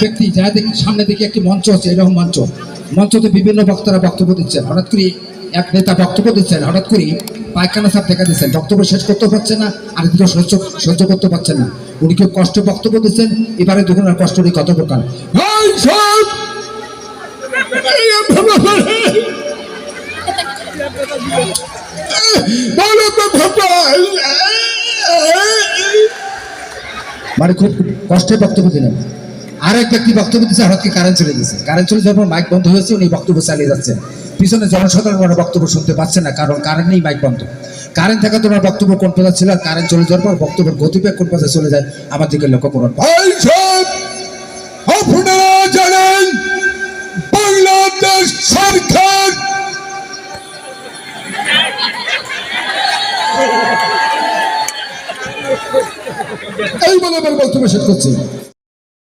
ব্যক্তি যা দেখি সামনে দেখি একটি মঞ্চ আছে, এরকম মঞ্চতে বিভিন্ন বক্তারা বক্তব্য দিচ্ছেন। হঠাৎ করে এক নেতা বক্তব্য দিচ্ছেন, হঠাৎ করে পায়খানা সাপ দেখা দিচ্ছেন, বক্তব্য শেষ করতে পারছেন না, আর এদিকে সহ্য করতে পারছেন না। উনি কেউ কষ্ট বক্তব্য দিচ্ছেন, এবারে দেখুন আর কষ্ট নেই কত প্রকার। মানে খুব কষ্টে বক্তব্য দিলেন। আরেক ব্যক্তি বক্তব্য দিচ্ছে, হঠাৎ কারেন্ট চলে গেছে। কারেন্ট চলে যাওয়ার পর মাইক বন্ধ হয়েছে, উনি বক্তব্য চালিয়ে যাচ্ছেন। পিছনে জনসাধারণ বক্তব্য শুনতে পাচ্ছে না, কারণ কারেন্ট নেই, মাইক বন্ধ। কারেন্ট থাকা তোমার বক্তব্য কোন পর্যায়ে ছিল, আর কারেন্ট চলে যাওয়ার পর বক্তব্যের গতিবেগ কোন পর্যায়ে চলে যায়, আমার দিকে লক্ষ্য করুন। ভাই সাহেব, আপনারা জানেন বাংলাদেশ সরকার এই বলে আমার বক্তব্য শেষ করছি।